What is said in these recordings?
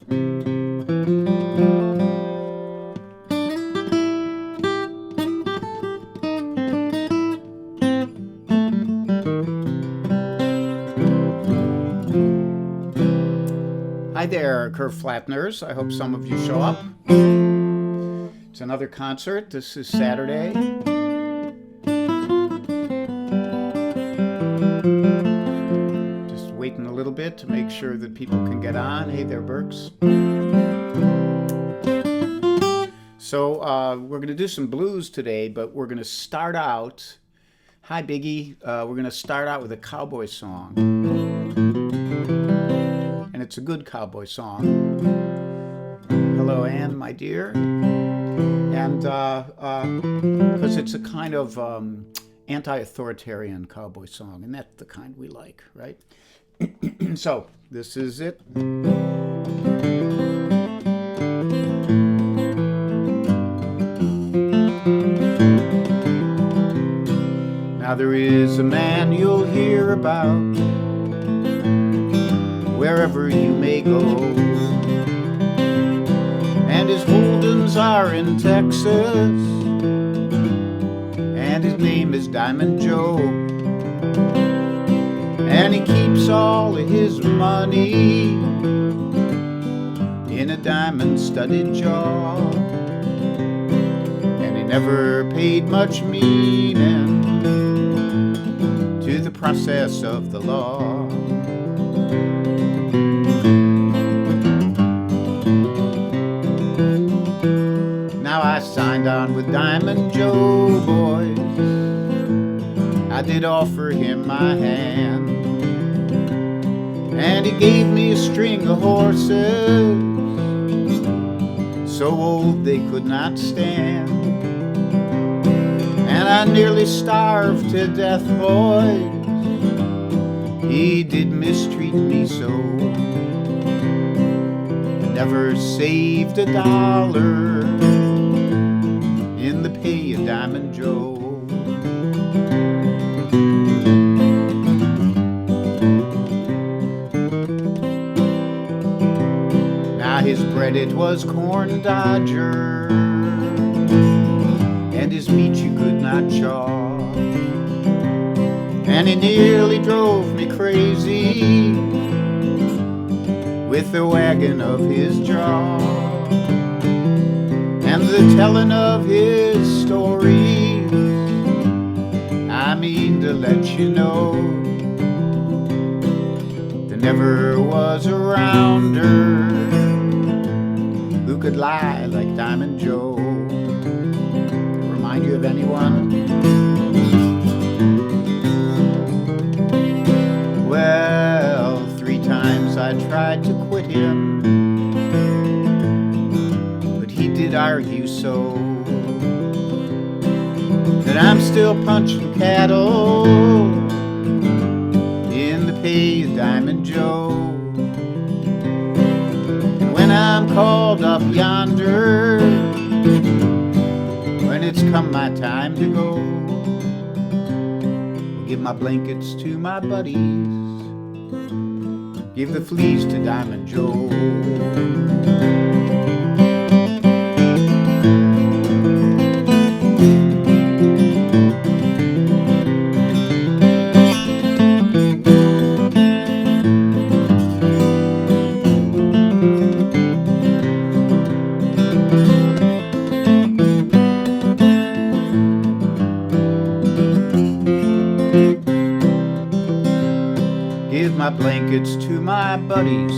Hi there, curve flatteners. I hope some of you show up. It's another concert. This is Saturday. Just waiting a little bit to make sure that people can get on. Hey there, Burks. So we're going to do some blues today, but we're going to start out. Hi, Biggie. We're going to start out with a cowboy song. And it's a good cowboy song. Hello, Anne, my dear. And because it's a kind of anti-authoritarian cowboy song, and that's the kind we like, right? So this is it. Now there is a man you'll hear about wherever you may go, and his holdings are in Texas, and his name is Diamond Joe, and he keeps all of his money in a diamond-studded jar, and he never paid much meaning to the process of the law. Now I signed on with Diamond Joe, boys. I did offer him my hand, and he gave me a string of horses so old they could not stand. And I nearly starved to death, boys. He did mistreat me so. Never saved a dollar in the pay of Diamond Joe. Now his bread it was corn dodger, and his meat you could not chaw, and he nearly drove me crazy with the wagging of his jaw, and the telling of his stories. I mean to let you know, there never was a rounder who could lie like Diamond Joe. Remind you of anyone? Well, 3 times I tried to quit him, but he did argue so that I'm still punching cattle in the pay of Diamond Joe. And when I'm called up yonder, when it's come my time to go, I'll give my blankets to my buddies, give the fleas to Diamond Joe. Give my blankets to my buddies,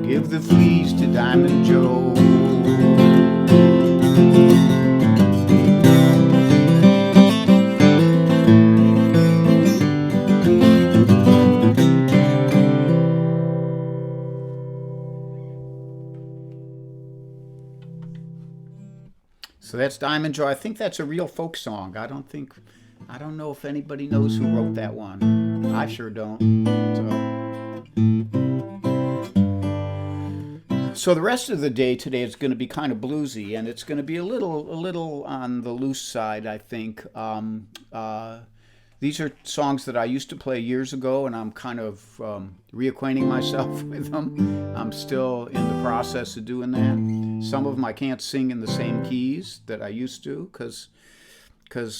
give the fleas to Diamond Joe. So that's Diamond Joe. I think that's a real folk song. I don't know if anybody knows who wrote that one. I sure don't. So the rest of the day today is going to be kind of bluesy, and it's going to be a little on the loose side, I think. These are songs that I used to play years ago, and I'm kind of reacquainting myself with them. I'm still in the process of doing that. Some of them I can't sing in the same keys that I used to because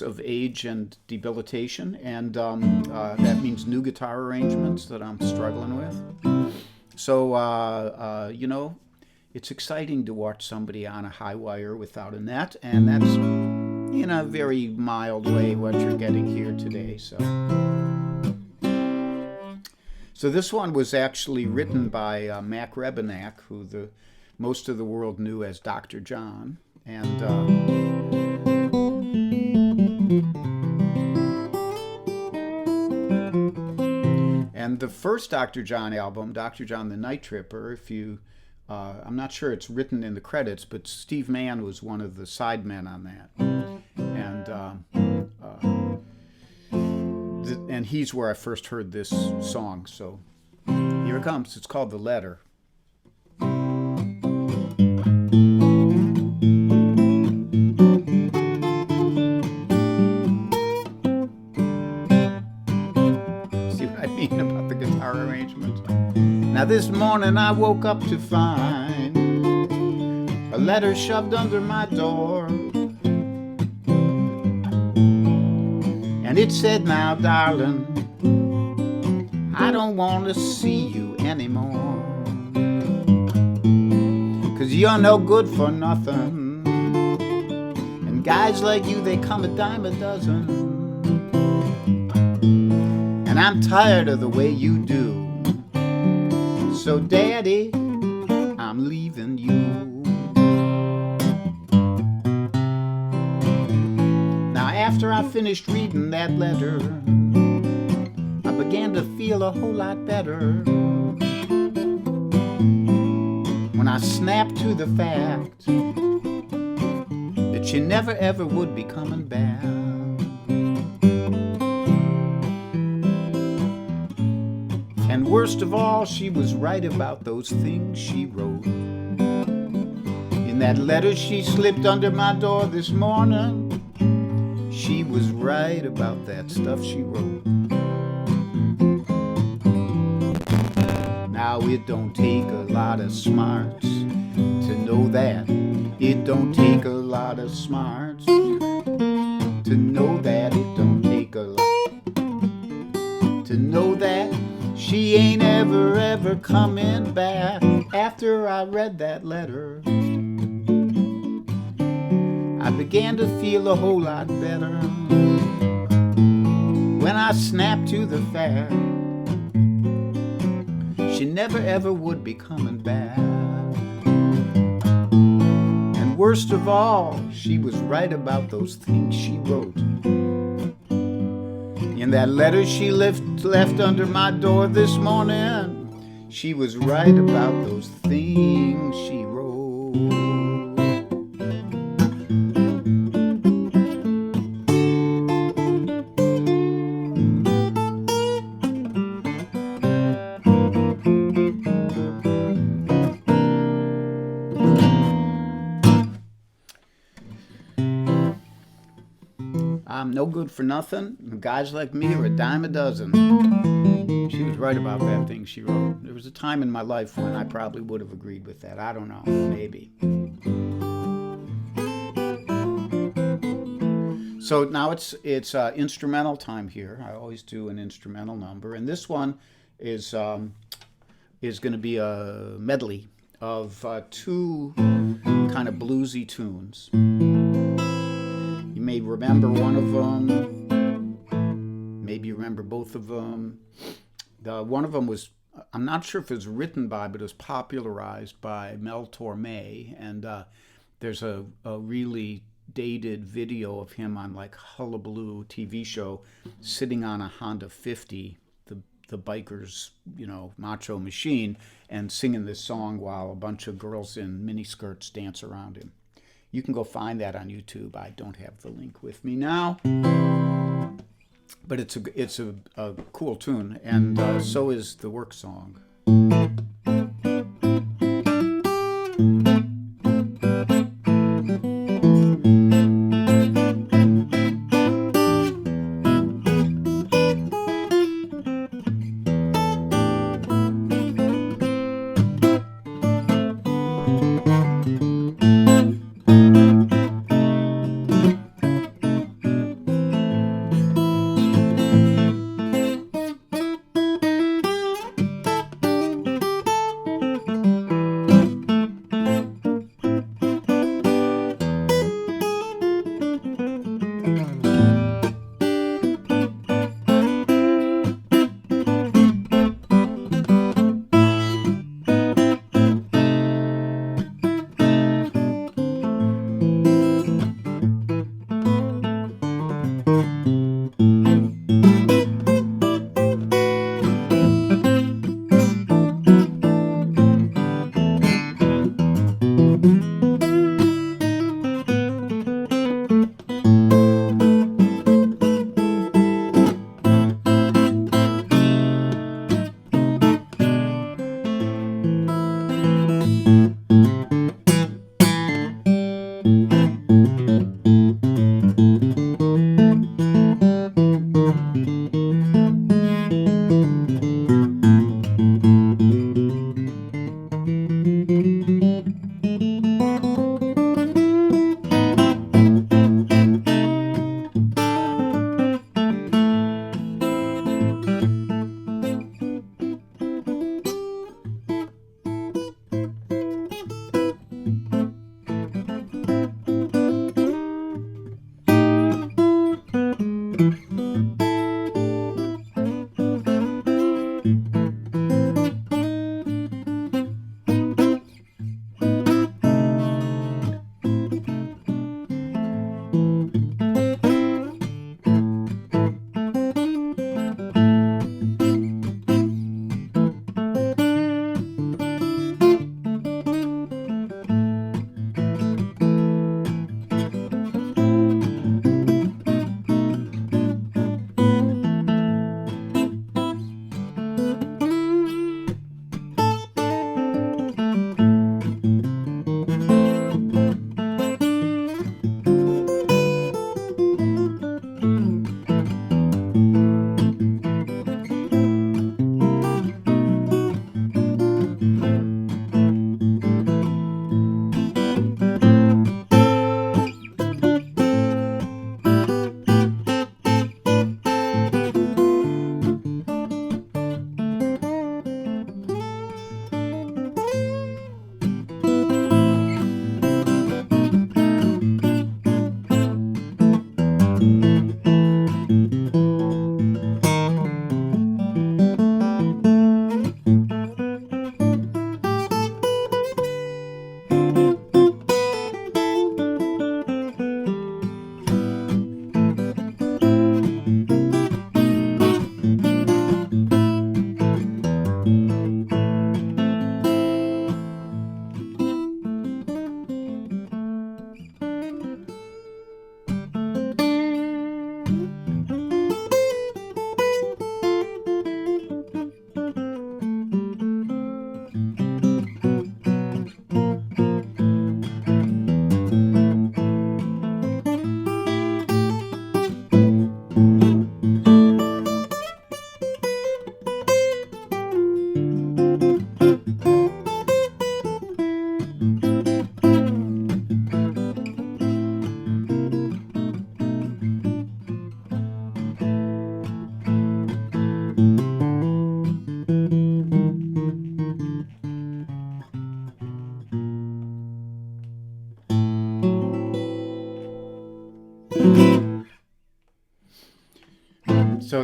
of age and debilitation, and that means new guitar arrangements that I'm struggling with. So, you know, it's exciting to watch somebody on a high wire without a net, and that's in a very mild way what you're getting here today. So this one was actually written by Mac Rebennack, who most of the world knew as Dr. John, and the first Dr. John album, Dr. John the Night Tripper, I'm not sure it's written in the credits, but Steve Mann was one of the sidemen on that. And he's where I first heard this song. So here it comes. It's called The Letter. See what I mean about the guitar arrangement? Now this morning I woke up to find a letter shoved under my door. And it said, now darling, I don't want to see you anymore, 'cause you're no good for nothing, and guys like you, they come a dime a dozen, and I'm tired of the way you do. So daddy, I'm leaving you. After I finished reading that letter, I began to feel a whole lot better when I snapped to the fact that she never ever would be coming back. And worst of all, she was right about those things she wrote in that letter she slipped under my door this morning. She was right about that stuff she wrote. Now it don't take a lot of smarts to know that. It don't take a lot of smarts to know that. It don't take a lot to know that she ain't ever coming back. After I read that letter, I began to feel a whole lot better when I snapped to the fact she never ever would be coming back. And worst of all, she was right about those things she wrote in that letter she left under my door this morning. She was right about those things she wrote. I'm no good for nothing. Guys like me are a dime a dozen. She was right about that thing she wrote. There was a time in my life when I probably would have agreed with that. I don't know, maybe. So now it's instrumental time here. I always do an instrumental number, and this one is going to be a medley of two kind of bluesy tunes. You may remember one of them, maybe you remember both of them. One of them was, I'm not sure if it was written by, but it was popularized by Mel Torme, and there's a really dated video of him on like Hullabaloo TV show sitting on a Honda 50, the biker's, macho machine, and singing this song while a bunch of girls in miniskirts dance around him. You can go find that on YouTube. I don't have the link with me now, but it's a cool tune, and so is the work song.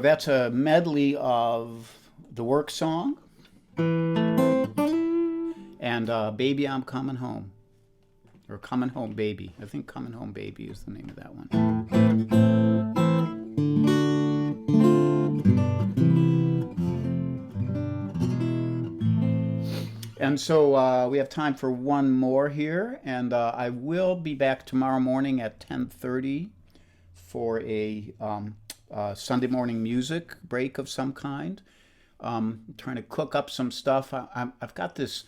that's a medley of the work song and Baby I'm Coming Home. Or Coming Home Baby. I think Coming Home Baby is the name of that one. And so we have time for one more here, and I will be back tomorrow morning at 10:30 for a Sunday morning music break of some kind. I'm trying to cook up some stuff. I've got this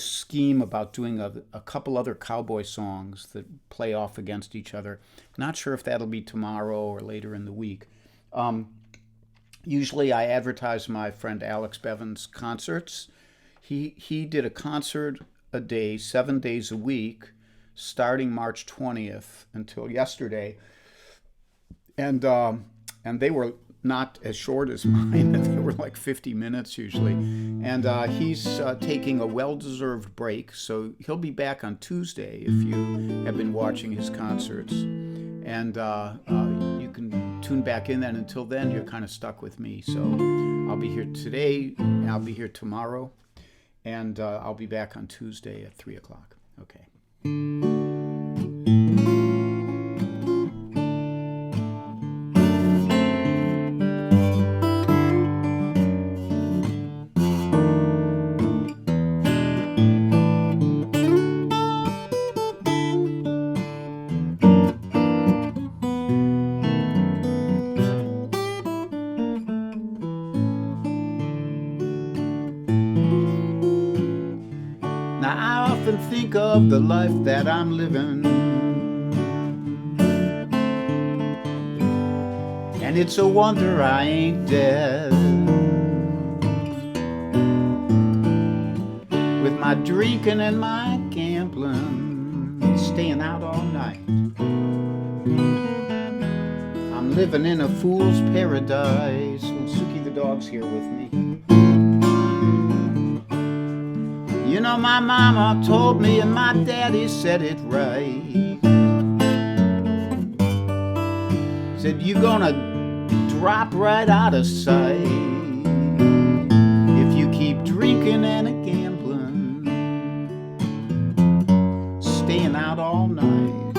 scheme about doing a couple other cowboy songs that play off against each other. Not sure if that'll be tomorrow or later in the week. Usually I advertise my friend Alex Bevan's concerts. He did a concert a day, 7 days a week, starting March 20th until yesterday. And they were not as short as mine. They were like 50 minutes usually. And he's taking a well-deserved break, so he'll be back on Tuesday if you have been watching his concerts. And you can tune back in then. Until then, you're kind of stuck with me. So I'll be here today, and I'll be here tomorrow, and I'll be back on Tuesday at 3 o'clock. Okay. Now I often think of the life that I'm living, and it's a wonder I ain't dead. With my drinking and my gambling, staying out all night, I'm living in a fool's paradise. Suki the dog's here with me. You know, my mama told me and my daddy said it right. Said you're gonna drop right out of sight if you keep drinking and a-gambling, staying out all night,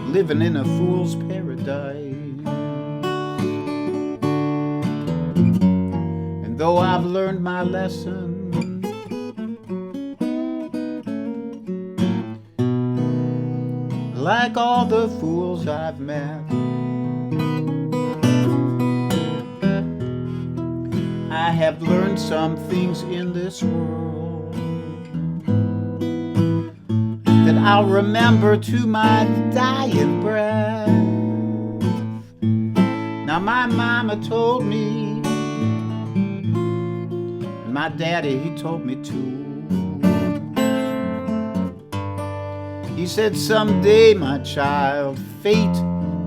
living in a fool's paradise. And though I've learned my lesson, like all the fools I've met, I have learned some things in this world that I'll remember to my dying breath. Now my mama told me, and my daddy, he told me too. He said, someday, my child, fate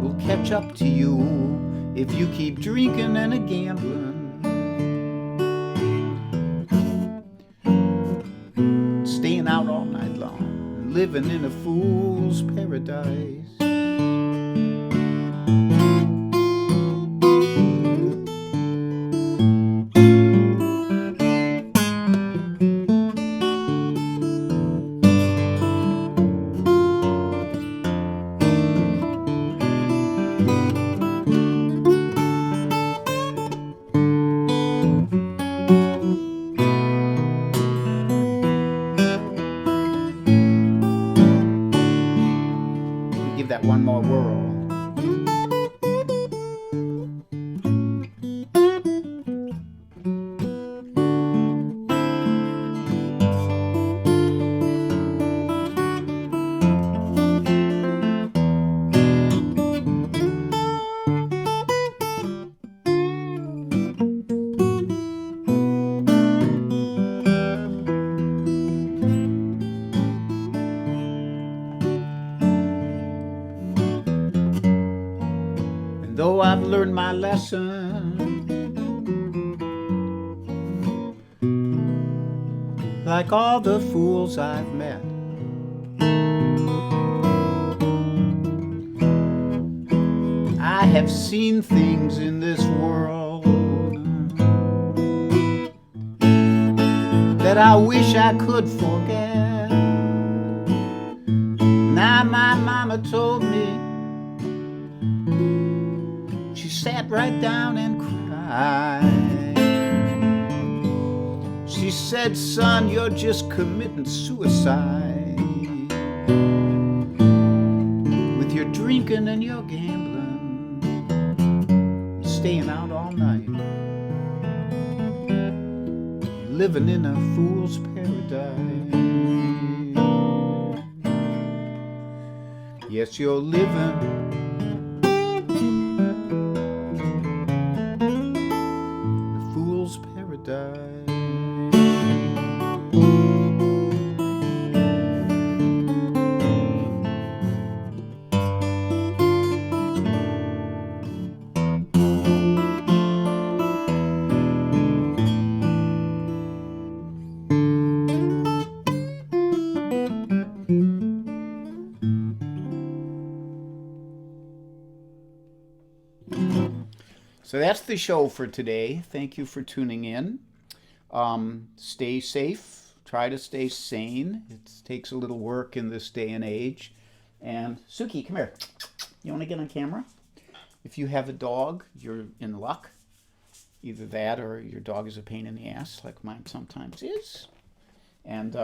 will catch up to you if you keep drinking and a-gambling, staying out all night long, and living in a fool's paradise. Give that one more whirl. Though I've learned my lesson, like all the fools I've met, I have seen things in this world that I wish I could forget. Now my mama told me, she sat right down and cried. She said, son, you're just committing suicide with your drinking and your gambling, staying out all night, living in a fool's paradise. Yes, you're living in a fool's paradise. So that's the show for today. Thank you for tuning in. Stay safe. Try to stay sane. It takes a little work in this day and age. And Suki, come here. You want to get on camera? If you have a dog, you're in luck. Either that or your dog is a pain in the ass, like mine sometimes is. And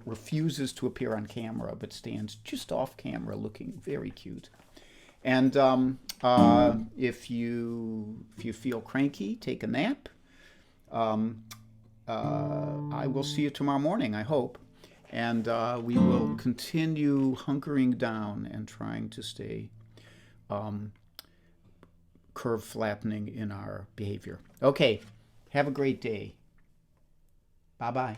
refuses to appear on camera, but stands just off camera looking very cute. And if you feel cranky, take a nap. I will see you tomorrow morning, I hope. And we will continue hunkering down and trying to stay curve flattening in our behavior. Okay, have a great day. Bye-bye.